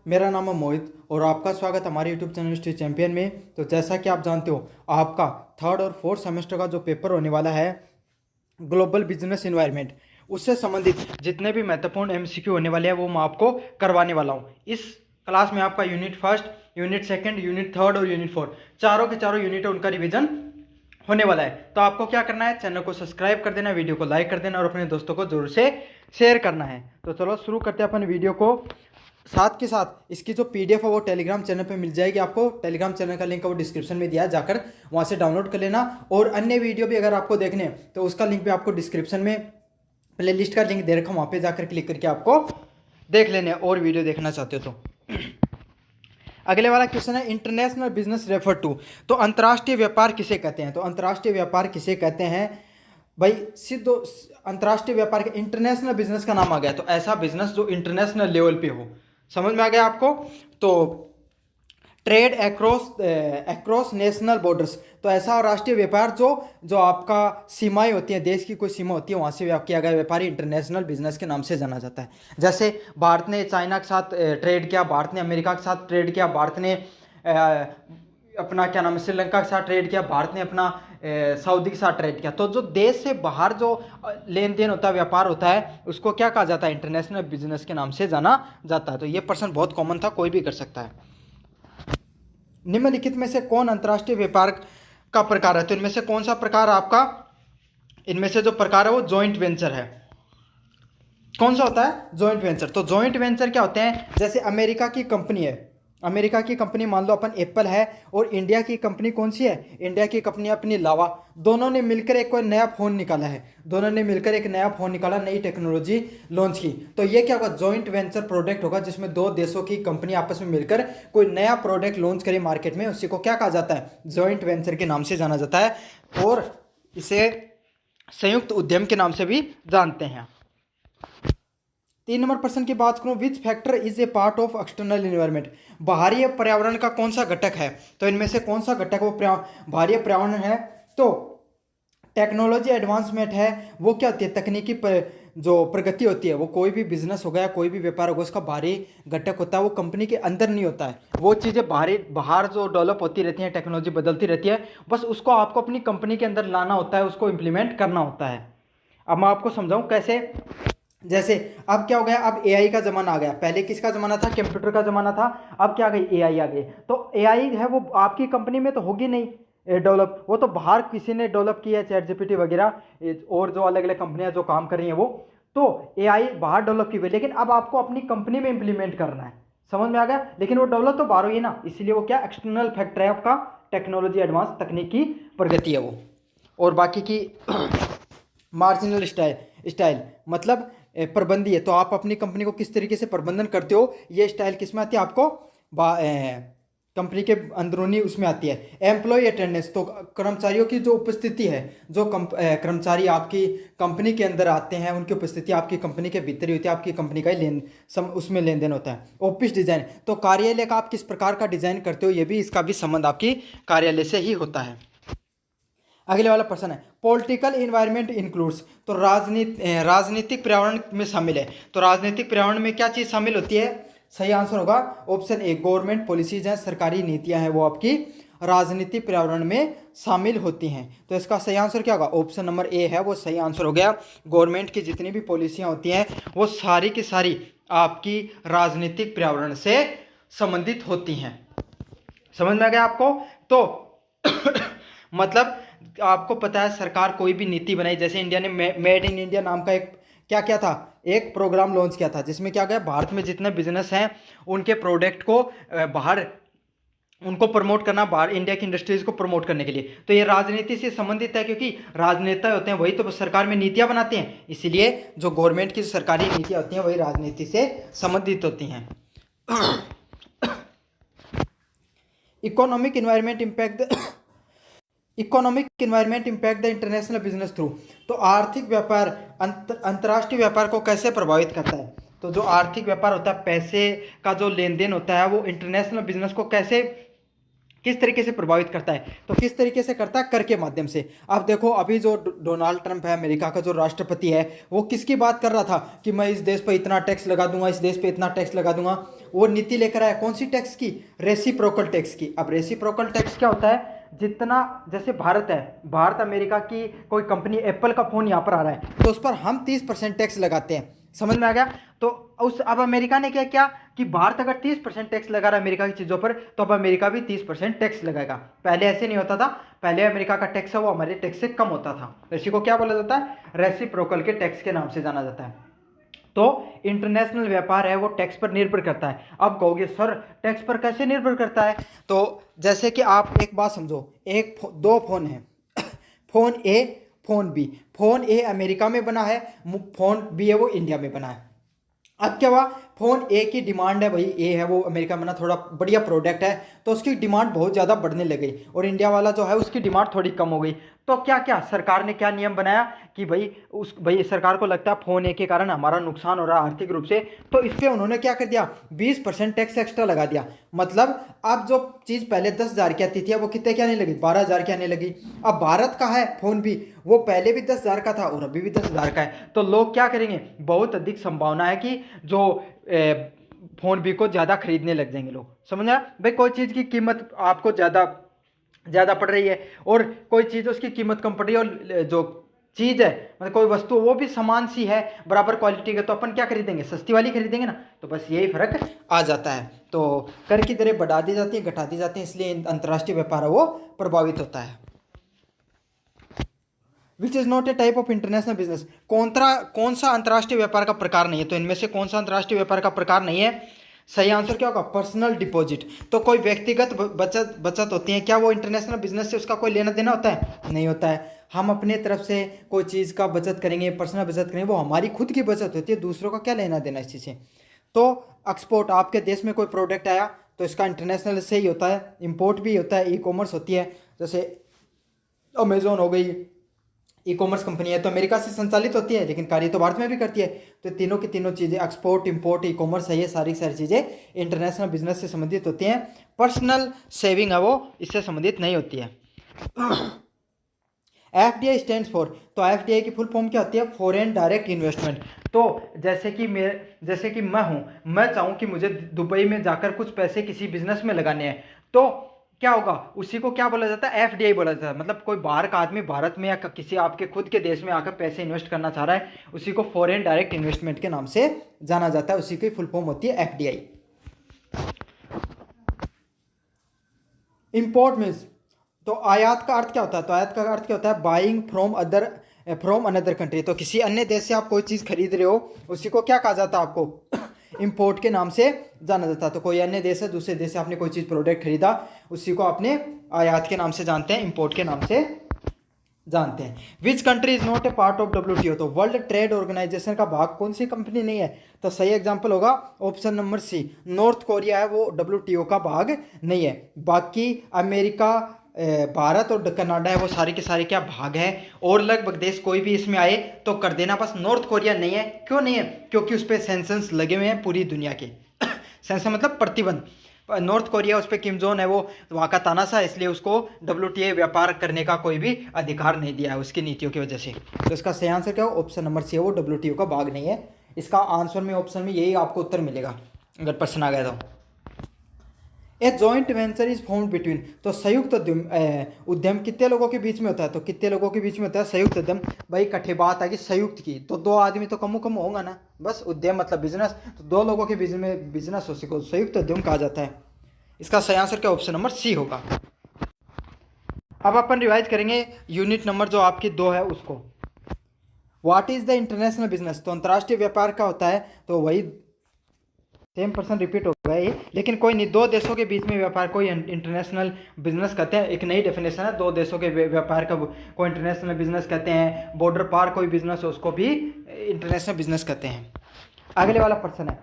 मेरा नाम है मोहित और आपका स्वागत हमारे यूट्यूब चैनल हिस्ट्री चैंपियन में। तो जैसा कि आप जानते हो, आपका थर्ड और फोर्थ सेमेस्टर का जो पेपर होने वाला है ग्लोबल बिजनेस इन्वायरमेंट, उससे संबंधित जितने भी महत्वपूर्ण एमसीक्यू होने वाले हैं वो मैं आपको करवाने वाला हूँ। इस क्लास में आपका unit first, unit second, unit third और यूनिट फोर्थ, चारों के चारों यूनिट उनका रिवीजन होने वाला है। तो आपको क्या करना है, चैनल को सब्सक्राइब कर देना, वीडियो को लाइक कर देना और अपने दोस्तों को जरूर से शेयर करना है। तो चलो शुरू करते हैं अपन वीडियो को। साथ के साथ इसकी जो पीडीएफ है वो टेलीग्राम चैनल पे मिल जाएगी आपको। टेलीग्राम चैनल का लिंक है वो डिस्क्रिप्शन में दिया है, जाकर वहाँ से डाउनलोड कर लेना। और अन्य वीडियो भी अगर आपको देखने हैं तो उसका लिंक भी आपको डिस्क्रिप्शन में प्लेलिस्ट का लिंक दे रखा हूँ, वहाँ पे जाकर क्लिक करके आपको देख लेने और वीडियो देखना चाहते हो तो। अगले वाला क्वेश्चन है, इंटरनेशनल बिजनेस रेफर टू। तो अंतर्राष्ट्रीय व्यापार किसे कहते हैं? तो अंतर्राष्ट्रीय व्यापार किसे कहते हैं भाई? सिद्ध अंतर्राष्ट्रीय व्यापार के इंटरनेशनल बिजनेस का नाम आ गया तो ऐसा बिजनेस जो इंटरनेशनल लेवल पे हो। समझ में आ गया आपको? तो ट्रेड अक्रॉस नेशनल बॉर्डर्स, तो ऐसा राष्ट्रीय व्यापार जो जो आपका सीमाएं होती हैं, देश की कोई सीमा होती है वहाँ से किया गया व्यापार इंटरनेशनल बिजनेस के नाम से जाना जाता है। जैसे भारत ने चाइना के साथ ट्रेड किया, भारत ने अमेरिका के साथ ट्रेड किया, भारत ने अपना क्या नाम है श्रीलंका के साथ ट्रेड किया, भारत ने अपना सऊदी के साथ ट्रेड किया। तो जो देश से बाहर जो लेन देन होता है, व्यापार होता है, उसको क्या कहा जाता है? इंटरनेशनल बिजनेस के नाम से जाना जाता है। तो ये प्रश्न बहुत कॉमन था, कोई भी कर सकता है। निम्नलिखित में से कौन अंतर्राष्ट्रीय व्यापार का प्रकार है? तो इनमें से कौन सा प्रकार आपका, इनमें से जो प्रकार है वो जॉइंट वेंचर है। कौन सा होता है? Joint venture. तो जॉइंट वेंचर क्या होते हैं? जैसे अमेरिका की कंपनी है, अमेरिका की कंपनी मान लो अपन एप्पल है, और इंडिया की कंपनी कौन सी है? इंडिया की कंपनी अपनी लावा। दोनों ने मिलकर एक कोई नया फोन निकाला है, दोनों ने मिलकर एक नया फोन निकाला, नई टेक्नोलॉजी लॉन्च की। तो ये क्या होगा? जॉइंट वेंचर प्रोडक्ट होगा, जिसमें दो देशों की कंपनी आपस में मिलकर कोई नया प्रोडक्ट लॉन्च करे मार्केट में, उसी को क्या कहा जाता है? जॉइंट वेंचर के नाम से जाना जाता है, और इसे संयुक्त उद्यम के नाम से भी जानते हैं। 3 नंबर प्रश्न की बात करूं, which factor is a part of external environment. बाहरी पर्यावरण का कौन सा घटक है? तो इनमें से कौन सा घटक वो बाहरी पर्यावरण है? तो टेक्नोलॉजी एडवांसमेंट है। वो क्या होती है? तकनीकी जो प्रगति होती है, वो कोई भी बिजनेस हो गया, कोई भी व्यापार होगा, उसका बाहरी घटक होता है, वो कंपनी के अंदर नहीं होता है। वो चीज़ें बाहर जो डेवलप होती रहती हैं, टेक्नोलॉजी बदलती रहती है, बस उसको आपको अपनी कंपनी के अंदर लाना होता है, उसको इम्प्लीमेंट करना होता है। अब मैं आपको समझाऊं कैसे। जैसे अब क्या हो गया, अब एआई का ज़माना आ गया। पहले किसका ज़माना था? कंप्यूटर का ज़माना था। अब क्या आ गई? एआई आ गई। तो एआई है वो आपकी कंपनी में तो होगी नहीं डेवलप, वो तो बाहर किसी ने डेवलप किया है, चैट जीपीटी वगैरह और जो अलग अलग कंपनियां जो काम कर रही हैं वो। तो एआई बाहर डेवलप की हुई, लेकिन अब आपको अपनी कंपनी में इंप्लीमेंट करना है। समझ में आ गया? लेकिन वो डेवलप तो बाहर हुई है ना, इसलिए वो क्या एक्सटर्नल फैक्टर है आपका, टेक्नोलॉजी एडवांस, तकनीकी प्रगति है वो। और बाकी की मार्जिनल स्टाइल मतलब प्रबंधी है। तो आप अपनी कंपनी को किस तरीके से प्रबंधन करते हो, ये स्टाइल किस में आती है? आपको कंपनी के अंदरूनी उसमें आती है। एम्प्लॉय अटेंडेंस, तो कर्मचारियों की जो उपस्थिति है, जो कर्मचारी आपकी कंपनी के अंदर आते हैं, उनकी उपस्थिति आपकी कंपनी के भीतर ही होती है, आपकी कंपनी का ही उसमें लेन देन होता है। ऑफिस डिजाइन, तो कार्यालय का आप किस प्रकार का डिजाइन करते हो, ये भी इसका भी संबंध आपकी कार्यालय से ही होता है। अगले वाला प्रश्न है, पॉलिटिकल इन्वायरमेंट इंक्लूड्स, तो राजनीतिक पर्यावरण में शामिल है। तो राजनीतिक पर्यावरण में क्या चीज़ शामिल होती है? सही आंसर होगा ऑप्शन ए, गवर्नमेंट पॉलिसीज हैं, सरकारी नीतियां हैं, वो आपकी राजनीतिक पर्यावरण में शामिल होती हैं। तो इसका सही आंसर क्या होगा? ऑप्शन नंबर ए है वो सही आंसर हो गया। गवर्नमेंट की जितनी भी पॉलिसियां होती हैं वो सारी की सारी आपकी राजनीतिक पर्यावरण से संबंधित होती हैं। समझ में आ गया आपको? तो मतलब आपको पता है, सरकार कोई भी नीति बनाई, जैसे इंडिया ने मेड इन इंडिया नाम का एक क्या था, एक प्रोग्राम लॉन्च किया था, जिसमें क्या गया, भारत में जितने बिजनेस हैं उनके प्रोडक्ट को बाहर उनको प्रमोट करना, बाहर इंडिया की इंडस्ट्रीज को प्रमोट करने के लिए। तो ये राजनीति से संबंधित है, क्योंकि राजनेता होते हैं वही तो सरकार में नीतियां बनाते हैं, इसीलिए जो गवर्नमेंट की सरकारी नीतियां होती हैं वही राजनीति से संबंधित होती हैं। Economic environment impact the international business through. तो आर्थिक व्यापार अंतर्राष्ट्रीय व्यापार को कैसे प्रभावित करता है? तो जो आर्थिक व्यापार होता है, पैसे का जो लेन देन होता है, वो इंटरनेशनल बिजनेस को किस तरीके से प्रभावित करता है? तो किस तरीके से करता है? कर के माध्यम से। अब देखो, अभी जो डोनाल्ड ट्रंप है, अमेरिका का जो राष्ट्रपति है, वो किसकी बात कर रहा था कि मैं इस देश पर इतना टैक्स लगा दूंगा, इस देश पे इतना टैक्स लगा दूंगा। वो नीति लेकर आया कौन सी टैक्स की, रेसिप्रोकल टैक्स की। अब रेसिप्रोकल टैक्स क्या होता है, जितना जैसे भारत है, भारत अमेरिका की कोई कंपनी एप्पल का फ़ोन यहाँ पर आ रहा है तो उस पर हम 30% टैक्स लगाते हैं, समझ में आ गया। तो उस अब अमेरिका ने क्या किया कि भारत अगर 30% टैक्स लगा रहा है अमेरिका की चीज़ों पर तो अब अमेरिका भी 30% टैक्स लगाएगा। पहले ऐसे नहीं होता था, पहले अमेरिका का टैक्स है वो हमारे टैक्स से कम होता था। तो इसी को क्या बोला जाता है, रेसिप्रोकल के टैक्स के नाम से जाना जाता है। तो इंटरनेशनल व्यापार है वो टैक्स पर निर्भर करता है। अब कहोगे सर टैक्स पर कैसे निर्भर करता है, तो जैसे कि आप एक बात समझो, दो फोन है phone A phone B, phone A America में बना है, फोन बी है वो इंडिया में बना है। अब क्या हुआ, फोन ए की डिमांड है, भाई ए है वो अमेरिका में ना थोड़ा बढ़िया प्रोडक्ट है तो उसकी डिमांड बहुत ज़्यादा बढ़ने लग गई, और इंडिया वाला जो है उसकी डिमांड थोड़ी कम हो गई। तो क्या क्या सरकार ने क्या नियम बनाया कि भाई सरकार को लगता है फोन ए के कारण हमारा नुकसान हो रहा है आर्थिक रूप से, तो इस पर उन्होंने क्या कर दिया, 20% टैक्स एक्स्ट्रा लगा दिया। मतलब अब जो चीज़ पहले 10,000 की आती थी अब वो कितने की आने लगी, 12,000 की आने लगी। अब भारत का है फोन भी, वो पहले भी 10,000 का था और अभी भी 10,000 का है। तो लोग क्या करेंगे, बहुत अधिक संभावना है कि जो फोन बी को ज़्यादा खरीदने लग जाएंगे लोग, समझ आया। भाई कोई चीज़ की कीमत आपको ज़्यादा पड़ रही है और कोई चीज़ उसकी कीमत कम पड़ रही है, और जो चीज़ है मतलब कोई वस्तु वो भी समान सी है बराबर क्वालिटी का, तो अपन क्या खरीदेंगे, सस्ती वाली खरीदेंगे ना। तो बस यही फर्क आ जाता है। तो कर की दरें बढ़ा दी जाती हैं, घटा दी जाती हैं, इसलिए अंतर्राष्ट्रीय व्यापार है वो प्रभावित होता है। Which is not a type of international business, कौन सा अंतर्राष्ट्रीय व्यापार का प्रकार नहीं है, तो इनमें से कौन सा अंतर्राष्ट्रीय व्यापार का प्रकार नहीं है। सही आंसर क्या होगा, पर्सनल डिपॉजिट। तो कोई व्यक्तिगत बचत होती है, क्या वो इंटरनेशनल बिजनेस से उसका कोई लेना देना होता है, नहीं होता है। हम अपने तरफ से कोई चीज़ का बचत करेंगे, पर्सनल बचत करेंगे, वो हमारी खुद की बचत होती है, दूसरों का क्या लेना देना इस चीज़ से। तो एक्सपोर्ट, आपके देश में कोई प्रोडक्ट आया तो इसका इंटरनेशनल से ही होता है, इंपोर्ट भी होता है, ई कॉमर्स होती है, जैसे अमेजोन हो गई, ई कॉमर्स कंपनी है तो अमेरिका से संचालित होती है लेकिन कार्य तो भारत में भी करती है। तो तीनों की तीनों चीज़ें एक्सपोर्ट इंपोर्ट ई कॉमर्स है, ये सारी चीज़ें इंटरनेशनल बिजनेस से संबंधित होती हैं। पर्सनल सेविंग है वो इससे संबंधित नहीं होती है। FDI स्टैंड्स फॉर, तो FDI की फुल फॉर्म क्या होती है, फॉरेन डायरेक्ट इन्वेस्टमेंट। तो जैसे कि मैं चाहूँ कि मुझे दुबई में जाकर कुछ पैसे किसी बिजनेस में लगाने हैं, तो क्या होगा, उसी को क्या बोला जाता है, FDI बोला जाता है। मतलब कोई बाहर का आदमी भारत में या किसी आपके खुद के देश में आकर पैसे इन्वेस्ट करना चाह रहा है, उसी को फॉरेन डायरेक्ट इन्वेस्टमेंट के नाम से जाना जाता है, उसी की फुल फॉर्म होती है FDI। इंपोर्ट मीन्स, तो आयात का अर्थ क्या होता है, तो आयात का अर्थ क्या होता है, बाइंग फ्रॉम अनदर कंट्री। तो किसी अन्य देश से आप कोई चीज़ खरीद रहे हो उसी को क्या कहा जाता है, आपको इंपोर्ट के नाम से जाना जाता है। तो कोई अन्य देश है, दूसरे देश से आपने कोई चीज़ प्रोडक्ट खरीदा, उसी को आपने आयात के नाम से जानते हैं, इंपोर्ट के नाम से जानते हैं। Which country is not a part of WTO, तो वर्ल्ड ट्रेड ऑर्गेनाइजेशन का भाग कौन सी कंपनी नहीं है, तो सही एग्जांपल होगा option number C, North Korea है वो WTO का भाग नहीं है। बाकी अमेरिका, भारत और कनाडा है वो सारे के सारे क्या भाग है, और लगभग देश कोई भी इसमें आए तो कर देना, बस नॉर्थ कोरिया नहीं है। क्यों नहीं है, क्योंकि उस पर सेंसन्स लगे हुए हैं पूरी दुनिया के सेंसन मतलब प्रतिबंध। नॉर्थ कोरिया, उस पर किम जोन है वो वहाँ का तानाशाह, इसलिए उसको WTO व्यापार करने का कोई भी अधिकार नहीं दिया है उसकी नीतियों की वजह से। तो इसका सही आंसर क्या हो, ऑप्शन नंबर सी है, वो WTO का भाग नहीं है। इसका आंसर में ऑप्शन में यही आपको उत्तर मिलेगा अगर प्रश्न आ गया तो। A joint venture is formed between, तो संयुक्त उद्यम कितने लोगों के बीच में होता है, तो कितने लोगों के बीच में होता है संयुक्त उद्यम। भाई इकट्ठी बात है कि संयुक्त की, तो दो आदमी तो कम होगा ना, बस उद्यम मतलब बिजनेस, तो दो लोगों के बीच में बिजनेस उसी को संयुक्त उद्यम कहा जाता है। इसका सही आंसर क्या, ऑप्शन नंबर सी होगा। अब अपन रिवाइज करेंगे यूनिट नंबर जो आपकी 2 है उसको। What is the international business, तो अंतर्राष्ट्रीय व्यापार का होता है, तो वही सेम पर्सन रिपीट हो गया ये, लेकिन कोई नहीं, दो देशों के बीच में व्यापार को इंटरनेशनल बिजनेस कहते हैं। एक नई डेफिनेशन है, दो देशों के व्यापार का को इंटरनेशनल बिजनेस कहते हैं। बॉर्डर पार कोई बिजनेस हो उसको भी इंटरनेशनल बिजनेस कहते हैं। अगले वाला पर्सन है,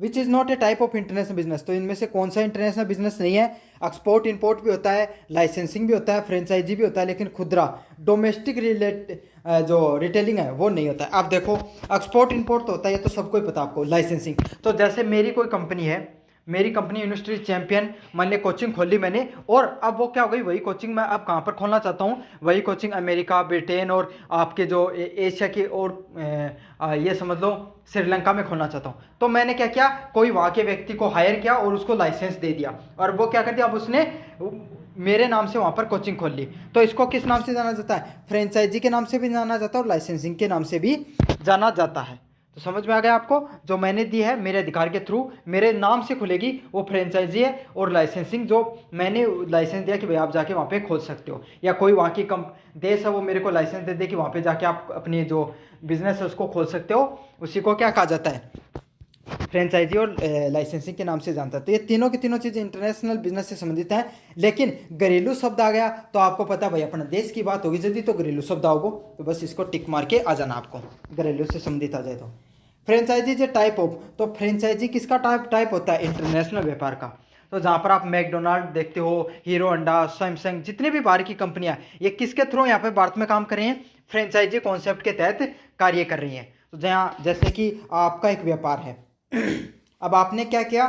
which is not a type of international business, तो इनमें से कौन सा इंटरनेशनल बिजनेस नहीं है। एक्सपोर्ट इंपोर्ट भी होता है, लाइसेंसिंग भी होता है, फ्रेंचाइजी भी होता है, लेकिन खुदरा डोमेस्टिक जो रिटेलिंग है वो नहीं होता है। आप देखो एक्सपोर्ट इंपोर्ट तो होता है, ये तो सबको ही पता आपको। लाइसेंसिंग, तो जैसे मेरी कोई कंपनी है, मेरी कंपनी यूनिवर्सिटी चैंपियन मान लिया कोचिंग खोल ली मैंने, और अब वो क्या हो गई, वही कोचिंग मैं अब कहाँ पर खोलना चाहता हूँ, वही कोचिंग अमेरिका, ब्रिटेन और आपके जो एशिया के और ये समझ लो श्रीलंका में खोलना चाहता हूँ। तो मैंने क्या किया, कोई वहाँ के व्यक्ति को हायर किया और उसको लाइसेंस दे दिया, और वो क्या कर दिया, अब उसने मेरे नाम से वहाँ पर कोचिंग खोल ली। तो इसको किस नाम से जाना जाता है, फ्रेंचाइजी के नाम से भी जाना जाता है और लाइसेंसिंग के नाम से भी जाना जाता है। तो समझ में आ गया आपको, जो मैंने दी है मेरे अधिकार के थ्रू मेरे नाम से खुलेगी वो फ्रेंचाइजी है, और लाइसेंसिंग जो मैंने लाइसेंस दिया कि भाई आप जाके वहाँ पे खोल सकते हो, या कोई वहाँ की देश है वो मेरे को लाइसेंस दे दे कि वहाँ पे जाके आप अपनी जो बिजनेस है उसको खोल सकते हो, उसी को क्या कहा जाता है, फ्रेंचाइजी और लाइसेंसिंग के नाम से जानता है। तो ये तीनों की तीनों चीज़ें इंटरनेशनल बिजनेस से संबंधित हैं। लेकिन घरेलू शब्द आ गया तो आपको पता भाई अपना देश की बात होगी, यदि तो घरेलू शब्द आओगे तो बस इसको टिक मार के आ जाना, आपको घरेलू से संबंधित आ जाए तो। फ्रेंचाइजी जो टाइप ऑफ, तो फ्रेंचाइजी किसका टाइप होता है, इंटरनेशनल व्यापार का। तो जहाँ पर आप मैकडोनाल्ड देखते हो, हीरो होंडा, सैमसंग, जितनी भी बाहर की कंपनियां, ये किसके थ्रू यहाँ पे भारत में काम कर रही हैं, फ्रेंचाइजी कॉन्सेप्ट के तहत कार्य कर रही हैं। तो जहाँ जैसे कि आपका एक व्यापार है अब आपने क्या किया,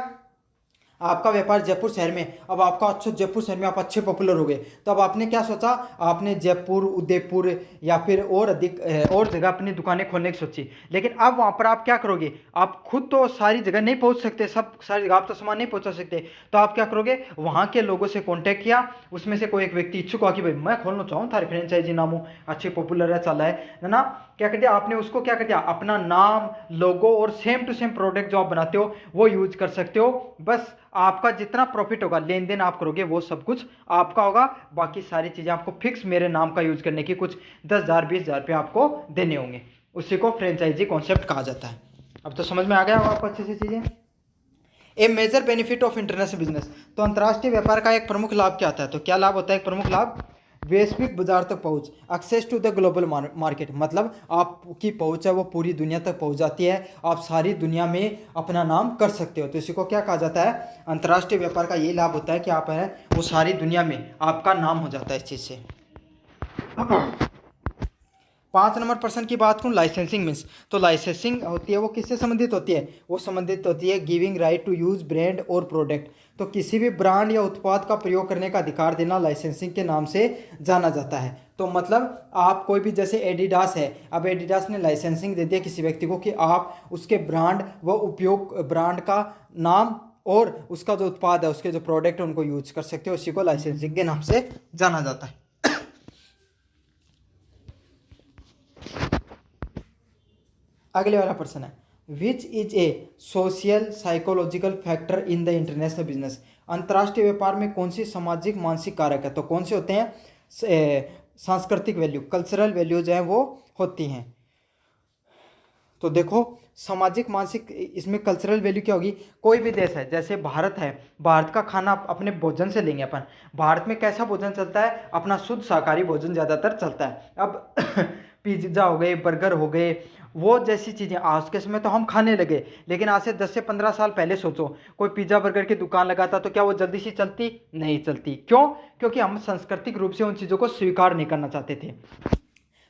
आपका व्यापार जयपुर शहर में, अब आपका अच्छा जयपुर शहर में आप अच्छे पॉपुलर हो गए, तो अब आपने क्या सोचा, आपने जयपुर, उदयपुर या फिर और अधिक और जगह अपनी दुकानें खोलने की सोची। लेकिन अब वहाँ पर आप क्या करोगे, आप खुद तो सारी जगह नहीं पहुँच सकते, सब सारी जगह आप तो सामान नहीं पहुँचा सकते, तो आप क्या करोगे, वहाँ के लोगों से कॉन्टैक्ट किया, उसमें से कोई एक व्यक्ति इच्छुक हुआ कि भाई मैं खोलना चाहूँ थारी फ्रेंचाइजी, नाम हो अच्छे पॉपुलर है, चला है ना, क्या कर दिया आपने, उसको क्या कर दिया, अपना नाम, लोगो और सेम टू सेम प्रोडक्ट जो आप बनाते हो वो यूज कर सकते हो। बस आपका जितना प्रॉफिट होगा, लेन देन आप करोगे, वो सब कुछ आपका होगा, बाकी सारी चीज़ें आपको फिक्स मेरे नाम का यूज करने की कुछ 10,000 20,000 रुपये आपको देने होंगे। उसी को फ्रेंचाइजी कॉन्सेप्ट कहा जाता है। अब तो समझ में आ गया होगा आपको अच्छे से चीज़ें। A major benefit of international business, तो अंतर्राष्ट्रीय व्यापार का एक प्रमुख लाभ क्या होता है, तो क्या लाभ होता है, एक प्रमुख लाभ वैश्विक बाजार तक पहुंच, access to the global market, मतलब आपकी पहुंच है वो पूरी दुनिया तक पहुंच जाती है, आप सारी दुनिया में अपना नाम कर सकते हो। तो इसी को क्या कहा जाता है, अंतर्राष्ट्रीय व्यापार का ये लाभ होता है कि आप है वो सारी दुनिया में आपका नाम हो जाता है इस चीज़ से। 5 नंबर प्रश्न की बात करूँ, लाइसेंसिंग मीन्स, तो लाइसेंसिंग होती है वो किससे संबंधित होती है, वो संबंधित होती है giving right to use brand और प्रोडक्ट, तो किसी भी ब्रांड या उत्पाद का प्रयोग करने का अधिकार देना लाइसेंसिंग के नाम से जाना जाता है। तो मतलब आप कोई भी, जैसे एडिडास है, अब एडिडास ने लाइसेंसिंग दे दिया किसी व्यक्ति को कि आप उसके ब्रांड व उपयोग, ब्रांड का नाम और उसका जो उत्पाद है, उसके जो प्रोडक्ट है उनको यूज कर सकते हो, उसी को लाइसेंसिंग के नाम से जाना जाता है। अगले वाला प्रश्न है, which is a social psychological factor in the international business, अंतर्राष्ट्रीय व्यापार में कौन सी सामाजिक मानसिक कारक है, तो कौन से होते हैं, सांस्कृतिक वैल्यू, कल्चरल वैल्यू जो है वो होती हैं। तो देखो सामाजिक मानसिक, इसमें कल्चरल वैल्यू क्या होगी, कोई भी देश है, जैसे भारत है, भारत का खाना अपने भोजन से लेंगे अपन, भारत में कैसा भोजन चलता है, अपना शुद्ध शाकाहारी भोजन ज़्यादातर चलता है। अब पिज्ज़ा हो गए, बर्गर हो गए, वो जैसी चीज़ें आज के समय तो हम खाने लगे, लेकिन आज से 10 से 15 साल पहले सोचो, कोई पिज्ज़ा बर्गर की दुकान लगाता तो क्या वो जल्दी से चलती, नहीं चलती, क्यों, क्योंकि हम सांस्कृतिक रूप से उन चीज़ों को स्वीकार नहीं करना चाहते थे।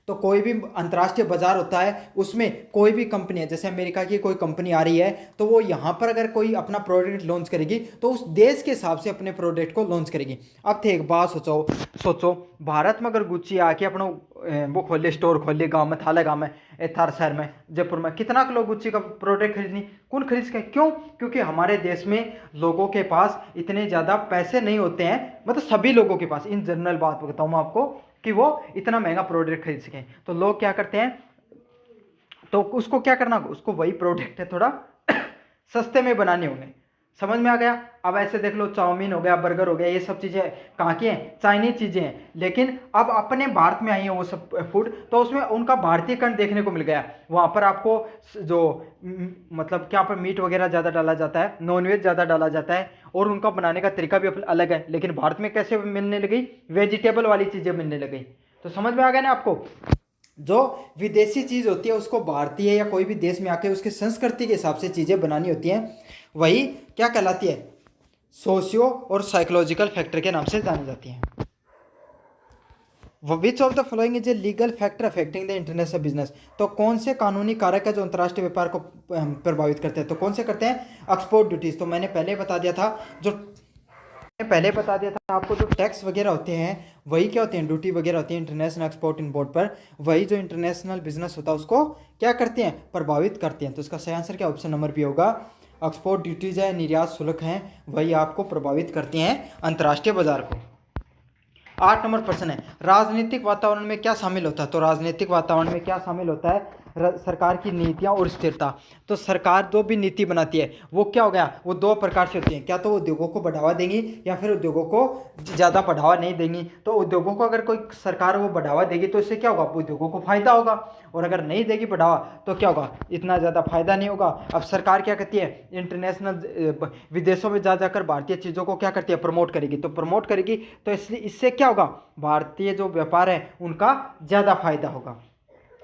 तो कोई भी अंतर्राष्ट्रीय बाजार होता है, उसमें कोई भी कंपनी है, जैसे अमेरिका की कोई कंपनी आ रही है, तो वो यहाँ पर अगर कोई अपना प्रोडक्ट लॉन्च करेगी तो उस देश के हिसाब से अपने प्रोडक्ट को लॉन्च करेगी। अब थे एक बात सोचो भारत में अगर गुच्ची आके अपना वो खोले, स्टोर खोले गांव में, थाले गांव में, थार शहर में, जयपुर में, कितना लोग गुच्ची का प्रोडक्ट खरीदनी, कौन खरीद सके, क्यों, क्योंकि हमारे देश में लोगों के पास इतने ज़्यादा पैसे नहीं होते हैं, मतलब सभी लोगों के पास, इन जनरल बात बताऊँ मैं आपको, कि वो इतना महंगा प्रोडक्ट खरीद सकें। तो लोग क्या करते हैं, तो उसको क्या करना, उसको वही प्रोडक्ट है थोड़ा सस्ते में बनाने होंगे। समझ में आ गया। अब ऐसे देख लो, चाउमीन हो गया, बर्गर हो गया, ये सब चीज़ें कहाँ की हैं, चाइनीज चीज़ें हैं, लेकिन अब अपने भारत में आई हैं वो सब फूड, तो उसमें उनका भारतीयकरण देखने को मिल गया। वहाँ पर आपको जो मतलब क्या पर मीट वगैरह ज़्यादा डाला जाता है, नॉनवेज ज़्यादा डाला जाता है, और उनका बनाने का तरीका भी अलग है। लेकिन भारत में कैसे मिलने लगी, वेजिटेबल वाली चीज़ें मिलने लगी। तो समझ में आ गया ना आपको, जो विदेशी चीज़ होती है उसको भारतीय या कोई भी देश में आके उसके संस्कृति के हिसाब से चीज़ें बनानी होती हैं, वही क्या कहलाती है, सोशियो और साइकोलॉजिकल फैक्टर के नाम से जानी जाती हैं। Which of the following is a legal factor affecting the international business, तो कौन से कानूनी कारक है जो अंतर्राष्ट्रीय व्यापार को प्रभावित करते हैं, तो कौन से करते हैं, एक्सपोर्ट ड्यूटीज। तो मैंने पहले बता दिया था आपको, जो टैक्स वगैरह होते हैं वही क्या होते हैं, ड्यूटी वगैरह होती है इंटरनेशनल एक्सपोर्ट इंपोर्ट पर, वही जो इंटरनेशनल बिजनेस होता है उसको क्या करते हैं, प्रभावित करते हैं। तो इसका सही आंसर क्या ऑप्शन नंबर बी होगा, एक्सपोर्ट ड्यूटीज है, निर्यात शुल्क हैं, वही आपको प्रभावित करते हैं अंतर्राष्ट्रीय बाजार को। 8 नंबर प्रश्न है, राजनीतिक वातावरण में क्या शामिल होता है, तो राजनीतिक वातावरण में क्या शामिल होता है, सरकार की नीतियां और स्थिरता। तो सरकार जो भी नीति बनाती है वो क्या हो गया, वो दो प्रकार से होती है, क्या तो उद्योगों को बढ़ावा देंगी या फिर उद्योगों को ज़्यादा बढ़ावा नहीं देंगी। तो उद्योगों को अगर कोई सरकार वो बढ़ावा देगी तो इससे क्या होगा, उद्योगों को फायदा होगा, और अगर नहीं देगी बढ़ावा तो क्या होगा, इतना ज़्यादा फायदा नहीं होगा। अब सरकार क्या करती है, इंटरनेशनल विदेशों में जा जाकर भारतीय चीज़ों को क्या करती है, प्रमोट करेगी, तो प्रमोट करेगी तो इसलिए इससे क्या होगा, भारतीय जो व्यापार है उनका ज़्यादा फायदा होगा।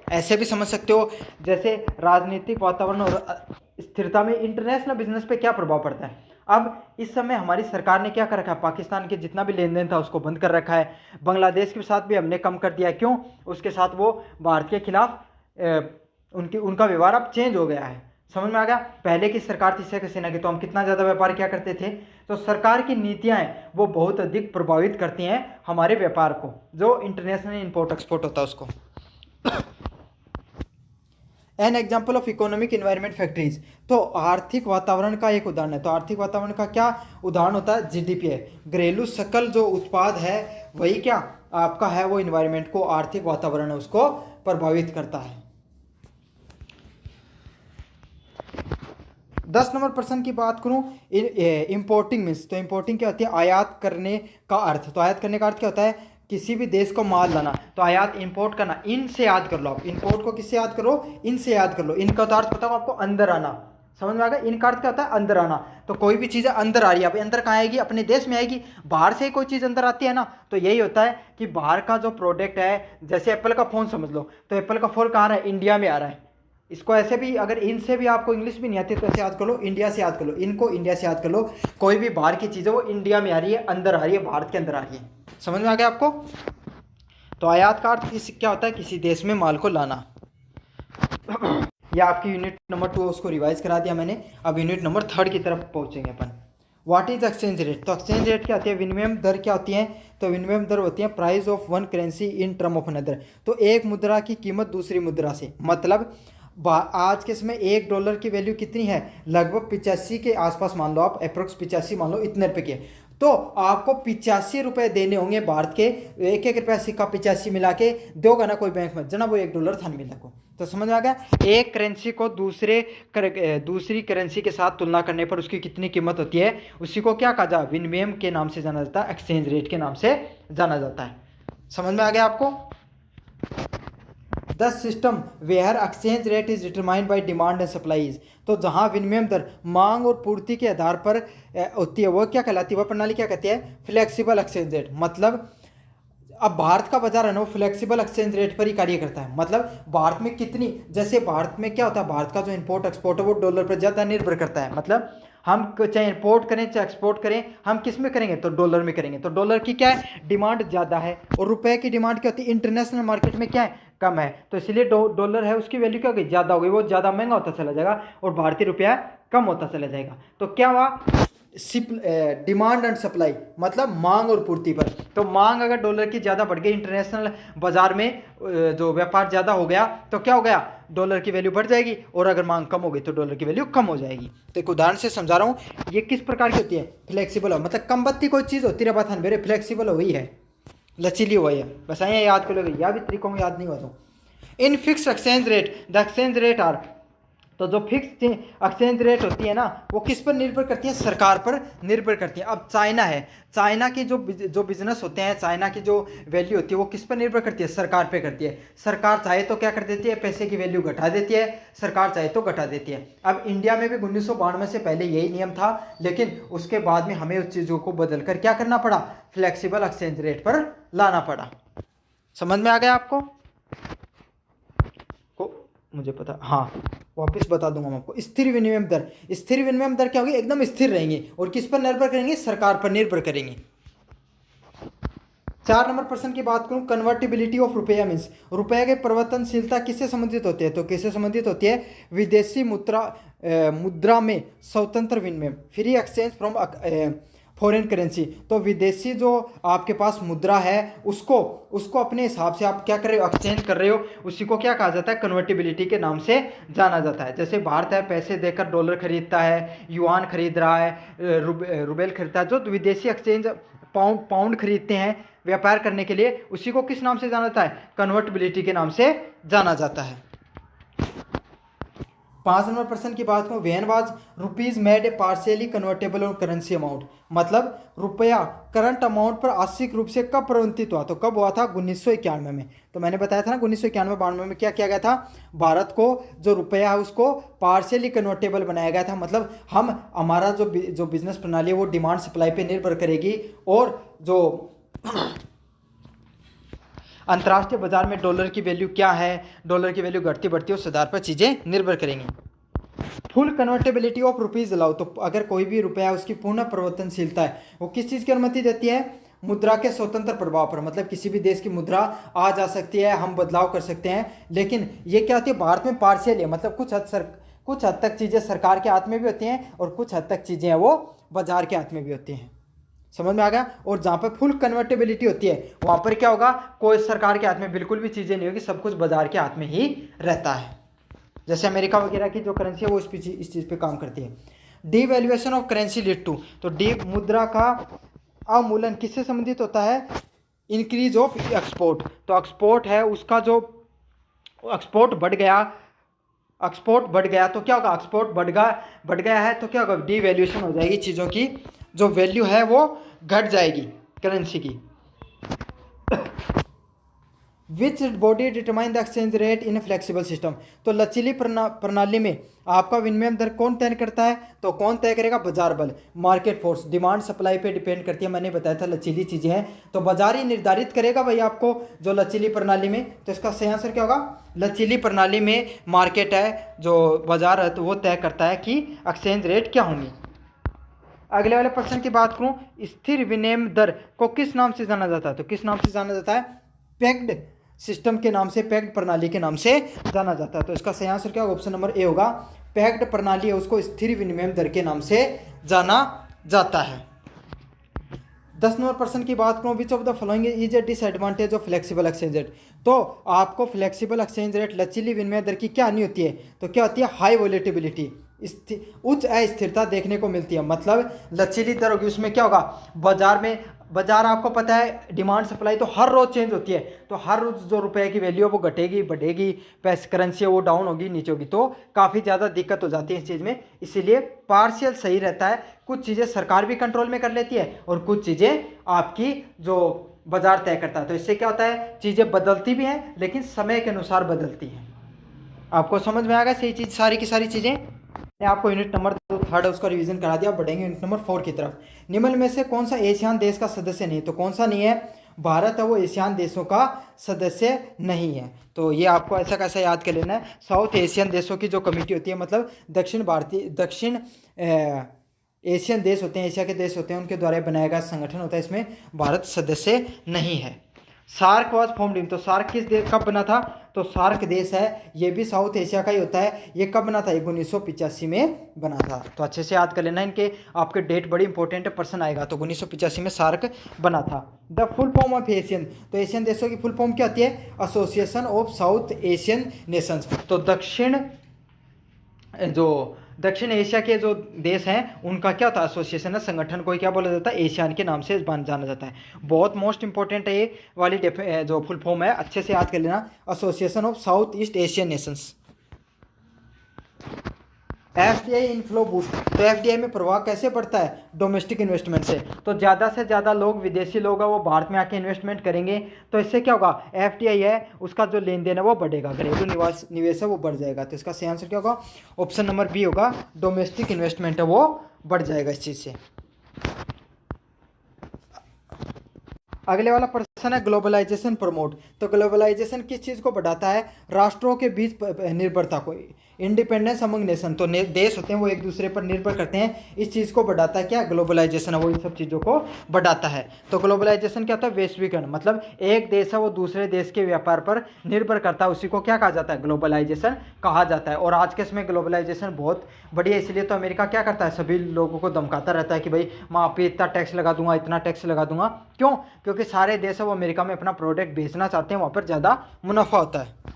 ऐसे भी समझ सकते हो, जैसे राजनीतिक वातावरण और स्थिरता में इंटरनेशनल बिजनेस पे क्या प्रभाव पड़ता है। अब इस समय हमारी सरकार ने क्या कर रखा है, पाकिस्तान के जितना भी लेन देन था उसको बंद कर रखा है, बांग्लादेश के साथ भी हमने कम कर दिया, क्यों, उसके साथ वो भारत के खिलाफ उनका व्यवहार अब चेंज हो गया है। समझ में आ गया, पहले की सरकार थी शेख हसीना की, तो हम कितना ज़्यादा व्यापार क्या करते थे। तो सरकार की नीतियाँ हैं वो बहुत अधिक प्रभावित करती हैं हमारे व्यापार को, जो इंटरनेशनल इंपोर्ट एक्सपोर्ट होता है उसको। An example of economic environment factories, तो आर्थिक वातावरण का एक उदाहरण है, तो आर्थिक वातावरण का क्या उदाहरण होता है, जीडीपी है, घरेलू सकल जो उत्पाद है वही क्या आपका है, वो इन्वायरमेंट को, आर्थिक वातावरण है उसको प्रभावित करता है। 10 नंबर प्रश्न की बात करूं, इंपोर्टिंग मीन्स, तो इंपोर्टिंग क्या होती है, आयात करने का अर्थ। तो आयात करने का अर्थ क्या होता है, किसी भी देश को माल लाना, तो आयात इंपोर्ट करना, इन से याद कर लो आप, इंपोर्ट को किससे याद करो, इन से याद कर लो। इनका तो अर्थ पता हो आपको, अंदर आना, समझ में आ गया, इनका अर्थ क्या होता है, अंदर आना। तो कोई भी चीज़ अंदर आ रही है, अब अंदर कहाँ आएगी, अपने देश में आएगी। बाहर से कोई चीज़ अंदर आती है ना, तो यही होता है कि बाहर का जो प्रोडक्ट है, जैसे एप्पल का फ़ोन समझ लो, तो एप्पल का फ़ोन कहाँ आ रहा है, इंडिया में आ रहा है। इसको ऐसे भी, अगर इनसे भी आपको इंग्लिश भी नहीं आती तो ऐसे याद कर लो, इंडिया से याद कर लो, इनको इंडिया से याद कर लो। कोई भी बाहर की चीज़ है वो इंडिया में आ रही है, अंदर आ रही है, भारत के अंदर आ रही है। समझ में आ गया आपको। तो आयात का अर्थ क्या होता है, किसी देश में माल को लाना। या आपकी यूनिट नंबर 2 उसको रिवाइज करा दिया मैंने, अब यूनिट नंबर 3 की तरफ पहुंचेंगे अपन। व्हाट इज एक्सचेंज रेट, तो एक्सचेंज रेट क्या होती है, विनिमय दर क्या होती है, तो विनिमय दर होती है price of one currency in term of another, तो एक मुद्रा की कीमत दूसरी मुद्रा से, मतलब आज के समय $1 की वैल्यू कितनी है, लगभग 85 के आसपास मान लो आप, अप्रोक्स 85 मान लो, इतने रुपए के, तो आपको 85 रुपये देने होंगे भारत के, एक रुपया सिक्का 85 मिला के दोगा ना कोई बैंक में, जना वो $1 था मिला को। तो समझ में आ गया, एक करेंसी को दूसरी करेंसी के साथ तुलना करने पर उसकी कितनी कीमत होती है, उसी को क्या कहा जाए, विनिमय के नाम से जाना जाता है, एक्सचेंज रेट के नाम से जाना जाता है। समझ में आ गया आपको। The system where exchange rate is determined by demand and supplies, तो जहां विनिमय दर मांग और पूर्ति के आधार पर होती है वो क्या कहलाती है, वह प्रणाली क्या कहती है, फ्लेक्सिबल एक्सचेंज रेट। मतलब अब भारत का बाजार है ना वो फ्लेक्सिबल एक्सचेंज रेट पर ही कार्य करता है, मतलब भारत में कितनी, जैसे भारत में क्या होता है, भारत का जो इंपोर्ट एक्सपोर्ट है वो डॉलर पर ज़्यादा निर्भर करता है, मतलब हम चाहे इंपोर्ट करें चाहे एक्सपोर्ट करें, हम किस में करेंगे, तो डॉलर में करेंगे। तो डॉलर की क्या है, डिमांड ज़्यादा है, और रुपए की डिमांड क्या होती है, इंटरनेशनल मार्केट में क्या है, कम है, तो इसलिए डॉलर है उसकी वैल्यू क्या हो गई, ज़्यादा हो गई, वो ज़्यादा महंगा होता चला जाएगा और भारतीय रुपया कम होता चला जाएगा। तो क्या हुआ, डिमांड एंड सप्लाई, मतलब मांग और पूर्ति पर। तो मांग अगर डॉलर की ज़्यादा बढ़ गई, इंटरनेशनल बाजार में जो व्यापार ज़्यादा हो गया, तो क्या हो गया, डॉलर की वैल्यू बढ़ जाएगी, और अगर मांग कम हो गई तो डॉलर की वैल्यू कम हो जाएगी। तो एक उदाहरण से समझा रहा हूँ, ये किस प्रकार की होती है, फ्लेक्सिबल हो, मतलब कम बत्ती कोई चीज़ होती है बात है मेरे, फ्लेक्सिबल हुई है, लचीली हुई है, बस यहाँ याद कर लो, या भी तरीकों में याद नहीं हुआ तो। In fix exchange rate, the exchange rate are, तो जो फिक्स एक्सचेंज रेट होती है ना वो किस पर निर्भर करती है, सरकार पर निर्भर करती है। अब चाइना है, चाइना की जो बिजनेस होते हैं, चाइना की जो वैल्यू होती है वो किस पर निर्भर करती है, सरकार पे करती है। सरकार चाहे तो क्या कर देती है, पैसे की वैल्यू घटा देती है, सरकार चाहे तो घटा देती है। अब इंडिया में भी 1992 से पहले यही नियम था, लेकिन उसके बाद में हमें उस चीज़ों को बदल कर क्या करना पड़ा, फ्लेक्सिबल एक्सचेंज रेट पर लाना पड़ा। समझ में आ गया आपको को, मुझे पता, हाँ वापस बता दूंगा मैं आपको। स्थिर विनिमय दर, स्थिर विनिमय दर क्या होगी, एकदम स्थिर रहेंगे, और किस पर निर्भर करेंगे, सरकार पर निर्भर करेंगे। 4 नंबर प्रश्न की बात करूं, कन्वर्टिबिलिटी ऑफ रुपया मीन्स रुपये की परिवर्तनशीलता किससे संबंधित होती है? तो किससे संबंधित होती है? विदेशी मुद्रा में स्वतंत्र विनिमय, free exchange from foreign currency. तो विदेशी जो आपके पास मुद्रा है उसको अपने हिसाब से आप क्या कर रहे हो, एक्सचेंज कर रहे हो, उसी को क्या कहा जाता है? कन्वर्टिबिलिटी के नाम से जाना जाता है। जैसे भारत है पैसे देकर डॉलर खरीदता है, युआन खरीद रहा है, रुबेल खरीदता है, जो विदेशी एक्सचेंज पाउंड खरीदते हैं व्यापार करने के लिए, उसी को किस नाम से जाना जाता है? कन्वर्टिबिलिटी के नाम से जाना जाता है। 5 नंबर प्रश्न की बात करूं, when was rupees made a partially convertible on currency amount, मतलब रुपया करंट अमाउंट पर आंशिक रूप से कब परिवर्तित हुआ? तो कब हुआ था? 1991 में। तो मैंने बताया था ना 1991-92 में क्या किया गया था? भारत को जो रुपया है उसको पार्शियली कन्वर्टेबल बनाया गया था। मतलब हमारा जो बिजनेस प्रणाली है वो डिमांड सप्लाई पे निर्भर करेगी, और जो अंतर्राष्ट्रीय बाजार में डॉलर की वैल्यू क्या है, डॉलर की वैल्यू घटती बढ़ती है, उस आधार पर चीज़ें निर्भर करेंगी। Full convertibility of rupees allow, तो अगर कोई भी रुपया उसकी पूर्ण परिवर्तनशीलता है, वो किस चीज़ की अनुमति देती है? मुद्रा के स्वतंत्र प्रभाव पर। मतलब किसी भी देश की मुद्रा आ जा सकती है, हम बदलाव कर सकते हैं, लेकिन ये क्या होती है? भारत में पार्शियल है, मतलब कुछ हद तक चीज़ें सरकार के हाथ में भी होती हैं और कुछ हद तक चीज़ें हैं वो बाजार के हाथ में भी होती हैं। समझ में आ गया? और जहाँ पर फुल कन्वर्टेबिलिटी होती है वहाँ पर क्या होगा? कोई सरकार के हाथ में बिल्कुल भी चीज़ें नहीं होगी, सब कुछ बाजार के हाथ में ही रहता है। जैसे अमेरिका वगैरह की जो करेंसी है वो इस चीज़ पे काम करती है। Devaluation of currency lead to, तो डी मुद्रा का अवमूल्यन किससे संबंधित होता है? Increase of export. तो एक्सपोर्ट है उसका जो एक्सपोर्ट बढ़ गया तो क्या होगा? एक्सपोर्ट बढ़ गया है तो क्या होगा? डीवैल्यूएशन हो जाएगी, चीज़ों की जो वैल्यू है वो घट जाएगी करेंसी की। Which body determine the exchange rate in flexible system, तो लचीली प्रणाली में आपका विनिमय दर कौन तय करता है? तो कौन तय करेगा? बाजार बल, मार्केट फोर्स, डिमांड सप्लाई पे डिपेंड करती है। मैंने बताया था लचीली चीज़ें हैं तो बाजार ही निर्धारित करेगा भाई आपको, जो लचीली प्रणाली में। तो इसका सही आंसर क्या होगा? लचीली प्रणाली में मार्केट है, जो बाजार है, तो वो तय करता है कि एक्सचेंज रेट क्या होंगी। अगले वाले प्रश्न की बात करूं, स्थिर विनिमय दर को किस नाम से जाना जाता है? तो किस नाम से जाना जाता है? पेग्ड सिस्टम के नाम से, पेग्ड प्रणाली के नाम से जाना जाता है। तो इसका सही आंसर क्या होगा? ऑप्शन नंबर ए होगा। पेग्ड प्रणाली है उसको स्थिर विनिमय दर के नाम से जाना जाता है। 10 नंबर प्रश्न की बात करूं, which of the following is a disadvantage of flexible exchange rate, तो आपको फ्लेक्सिबल एक्सचेंज रेट लचीली विनिमय दर की क्या हानि होती है? तो क्या होती है? हाई वोलेटिलिटी, उच्च अस्थिरता देखने को मिलती है। मतलब लचीली दर होगी उसमें क्या होगा? बाजार आपको पता है डिमांड सप्लाई तो हर रोज चेंज होती है, तो हर रोज जो रुपए की वैल्यू है वो घटेगी बढ़ेगी, पैसे करेंसी है वो डाउन होगी नीचे होगी, तो काफ़ी ज़्यादा दिक्कत हो जाती है इस चीज़ में। इसीलिए पार्शियल सही रहता है, कुछ चीज़ें सरकार भी कंट्रोल में कर लेती है और कुछ चीज़ें आपकी जो बाजार तय करता है। तो इससे क्या होता है? चीज़ें बदलती भी हैं लेकिन समय के अनुसार बदलती हैं। आपको समझ में आ गया सही चीज़, सारी की सारी चीज़ें। मैं आपको यूनिट नंबर 3 है उसका रिवीजन करा दिया। बढ़ेंगे यूनिट नंबर 4 की तरफ। निम्न में से कौन सा एशियान देश का सदस्य नहीं? तो कौन सा नहीं है? भारत है वो एशियान देशों का सदस्य नहीं है। तो ये आपको ऐसा कैसा याद कर लेना है, साउथ एशियन देशों की जो कमेटी होती है, मतलब दक्षिण एशियन देश होते हैं, एशिया के देश होते हैं, उनके द्वारा बनाया गया संगठन होता है, इसमें भारत सदस्य नहीं है। सार्क वॉज फॉर्मड इन, तो सार्क किस देश कब बना था? तो सार्क देश है ये भी साउथ एशिया का ही होता है। ये कब बना था? 1985 में बना था। तो अच्छे से याद कर लेना, इनके आपके डेट बड़ी इंपॉर्टेंट है, पर्सन आएगा। तो 1985 में सार्क बना था। The full form of Asian, तो एशियन देशों की फुल फॉर्म क्या होती है? Association of south Asian Nations. तो दक्षिण एशिया के जो देश हैं उनका क्या होता है? एसोसिएशन है, संगठन को क्या बोला जाता है? एशियान के नाम से जाना जाता है। बहुत मोस्ट इंपॉर्टेंट है ये वाली जो फुल फॉर्म है, अच्छे से याद कर लेना, association of south east Asian Nations. FDI inflow boost, तो एफडीआई में प्रभाव कैसे पड़ता है? डोमेस्टिक इन्वेस्टमेंट से। तो ज़्यादा से ज़्यादा लोग, विदेशी लोग हैं वो भारत में आके इन्वेस्टमेंट करेंगे, तो इससे क्या होगा? एफडीआई है उसका जो लेन देन है वो बढ़ेगा, घरेलू निवेश है वो बढ़ जाएगा। तो इसका सही आंसर क्या होगा? ऑप्शन नंबर बी होगा, डोमेस्टिक इन्वेस्टमेंट है वो बढ़ जाएगा इस चीज़ से। अगले वाला है ग्लोबलाइजेशन प्रमोट। तो ग्लोबलाइजेशन किस चीज़ को बढ़ाता है? राष्ट्रों के बीच निर्भरता को, इंडिपेंडेंस अमंग नेशन। तो देश होते हैं वो एक दूसरे पर निर्भर करते हैं, इस चीज़ को बढ़ाता है क्या? ग्लोबलाइजेशन है वो इन सब चीज़ों को बढ़ाता है। तो ग्लोबलाइजेशन क्या होता है? वैश्वीकरण, मतलब एक देश है वो दूसरे देश के व्यापार पर निर्भर करता है, उसी को क्या कहा जाता है? ग्लोबलाइजेशन कहा जाता है। और आज के समय ग्लोबलाइजेशन बहुत बढ़िया, इसलिए तो अमेरिका क्या करता है? सभी लोगों को धमकाता रहता है कि भाई मैं आप पे इतना टैक्स लगा दूंगा, इतना टैक्स लगा दूंगा। क्यों? क्योंकि सारे देश वो अमेरिका में अपना प्रोडक्ट बेचना चाहते हैं, वहाँ पर ज़्यादा मुनाफा होता है।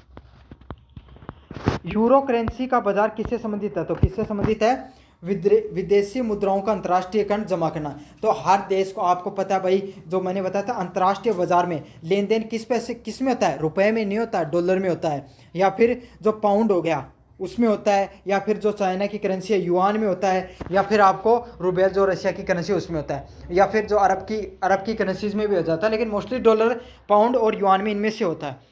यूरो करेंसी का बाजार किससे संबंधित है? तो किससे संबंधित है? विदेशी मुद्राओं का अंतर्राष्ट्रीयकरण जमा करना। तो हर देश को, आपको पता है भाई, जो मैंने बताया था अंतर्राष्ट्रीय बाजार में लेन देन किस पैसे किस में होता है? रुपए में नहीं होता है, डॉलर में होता है, या फिर जो पाउंड हो गया उसमें होता है, या फिर जो चाइना की करेंसी है युआन में होता है, या फिर आपको रूबेल जो रशिया की करेंसी है उसमें होता है, या फिर जो अरब की करेंसीज में भी हो जाता है, लेकिन मोस्टली डॉलर, पाउंड और युआन में, इनमें से होता है।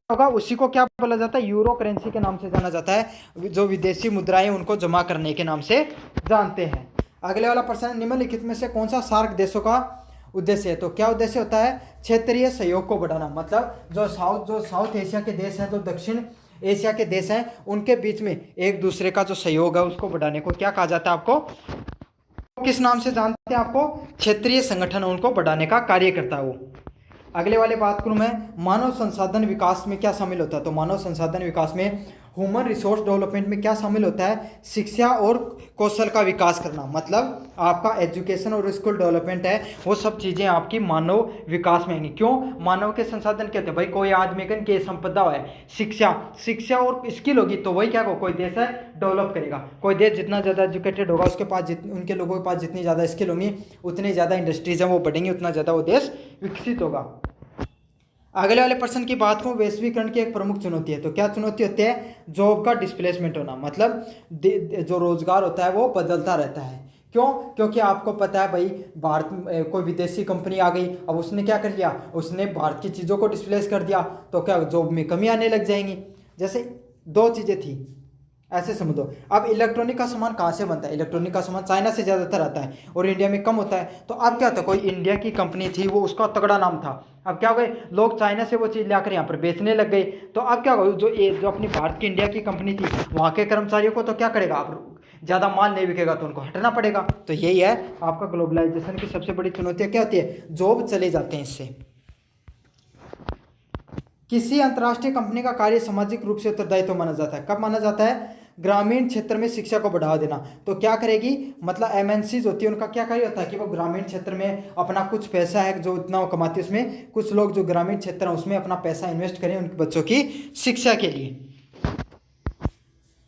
होगा उसी को क्या बोला जाता है? यूरो करेंसी के नाम से जाना जाता है। जो विदेशी मुद्राएं उनको जमा करने के नाम से जानते हैं। अगले वाला प्रश्न, निम्नलिखित में से कौन सा सार्क देशों का उद्देश्य है? तो क्या उद्देश्य होता है? क्षेत्रीय सहयोग को बढ़ाना। मतलब जो साउथ एशिया के देश हैं, जो दक्षिण एशिया के देश हैं, उनके बीच में एक दूसरे का जो सहयोग है उसको बढ़ाने को क्या कहा जाता है? आपको किस नाम से जानते हैं? आपको क्षेत्रीय संगठन उनको बढ़ाने का कार्य करता है वो। अगले वाले बात करूँ मैं, मानव संसाधन विकास में क्या शामिल होता है? तो मानव संसाधन विकास में ह्यूमन रिसोर्स डेवलपमेंट में क्या शामिल होता है? शिक्षा और कौशल का विकास करना। मतलब आपका एजुकेशन और स्किल डेवलपमेंट है, वो सब चीज़ें आपकी मानव विकास में आएंगी। क्यों? मानव के संसाधन कहते हैं भाई, कोई आदमी के संपदा है, शिक्षा और स्किल होगी तो वही क्या हो, कोई देश है डेवलप करेगा। कोई देश जितना ज़्यादा एजुकेटेड होगा, उसके पास उनके लोगों के पास जितनी ज़्यादा स्किल होंगी, उतनी ज़्यादा इंडस्ट्रीज हैं वो बढ़ेंगी, उतना ज़्यादा वो देश विकसित होगा। अगले वाले प्रश्न की बात करूं, वैश्वीकरण की एक प्रमुख चुनौती है। तो क्या चुनौती होती है? जॉब का डिस्प्लेसमेंट होना। मतलब जो रोजगार होता है वो बदलता रहता है। क्यों? क्योंकि आपको पता है भाई, भारत में कोई विदेशी कंपनी आ गई, अब उसने क्या कर लिया? उसने भारत की चीज़ों को डिस्प्लेस कर दिया, तो क्या जॉब में कमी आने लग जाएंगी। जैसे दो चीज़ें थी, ऐसे समझो। अब इलेक्ट्रॉनिक का सामान कहाँ से बनता है? इलेक्ट्रॉनिक का सामान चाइना से ज़्यादातर आता है और इंडिया में कम होता है। तो अब क्या होता है, कोई इंडिया की कंपनी थी, वो उसका तगड़ा नाम था, अब क्या हो गए, लोग चाइना से वो चीज़ लाकर यहाँ पर बेचने लग गए। तो अब क्या हो, जो अपनी भारत की इंडिया की कंपनी थी, वहाँ के कर्मचारियों को तो क्या करेगा, अब ज़्यादा माल नहीं बिकेगा तो उनको हटना पड़ेगा। तो यही है आपका ग्लोबलाइजेशन की सबसे बड़ी चुनौती क्या होती है? जॉब चले जाते हैं इससे। किसी अंतर्राष्ट्रीय कंपनी का कार्य सामाजिक रूप से उत्तरदायित्व माना जाता है। कब माना जाता है? ग्रामीण क्षेत्र में शिक्षा को बढ़ावा देना। तो क्या करेगी? मतलब एमएनसीज होती है, उनका क्या कार्य होता है कि वो ग्रामीण क्षेत्र में अपना कुछ पैसा है जो इतना वो कमाती है, उसमें कुछ लोग जो ग्रामीण क्षेत्र है उसमें अपना पैसा इन्वेस्ट करें उनके बच्चों की शिक्षा के लिए।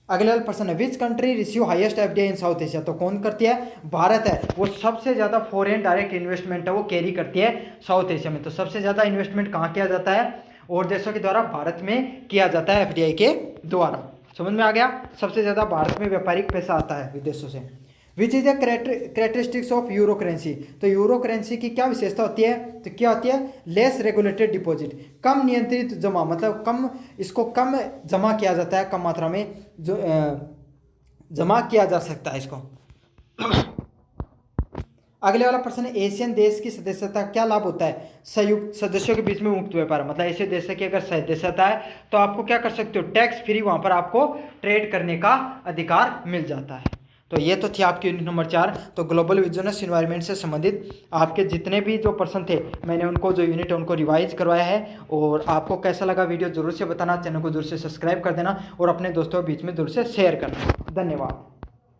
अगला प्रश्न है, which country receive highest FDI in south Asia? तो कौन करती है? भारत है, वो सबसे ज़्यादा फॉरेन डायरेक्ट इन्वेस्टमेंट है वो कैरी करती है साउथ एशिया में। तो सबसे ज़्यादा इन्वेस्टमेंट कहाँ किया जाता है? और देशों के द्वारा भारत में किया जाता है, एफडीआई के द्वारा। समझ में आ गया? सबसे ज़्यादा भारत में व्यापारिक पैसा आता है विदेशों से। Which is the characteristics of euro currency? तो यूरो करेंसी की क्या विशेषता होती है? तो क्या होती है? लेस रेगुलेटेड डिपॉजिट, कम नियंत्रित जमा। मतलब इसको कम जमा किया जाता है, कम मात्रा में जो जमा किया जा सकता है इसको। अगले वाला प्रश्न है, एशियन देश की सदस्यता क्या लाभ होता है? संयुक्त सदस्यों के बीच में मुक्त व्यापार। मतलब ऐसे देश की अगर सदस्यता है तो आपको क्या कर सकते हो? टैक्स फ्री वहां पर आपको ट्रेड करने का अधिकार मिल जाता है। तो ये तो थी आपकी यूनिट नंबर 4। तो ग्लोबल बिजनेस एनवायरनमेंट से संबंधित आपके जितने भी जो प्रश्न थे, मैंने उनको जो यूनिट है उनको रिवाइज करवाया है। और आपको कैसा लगा वीडियो जरूर से बताना, चैनल को जरूर से सब्सक्राइब कर देना और अपने दोस्तों के बीच में जरूर से शेयर करना। धन्यवाद।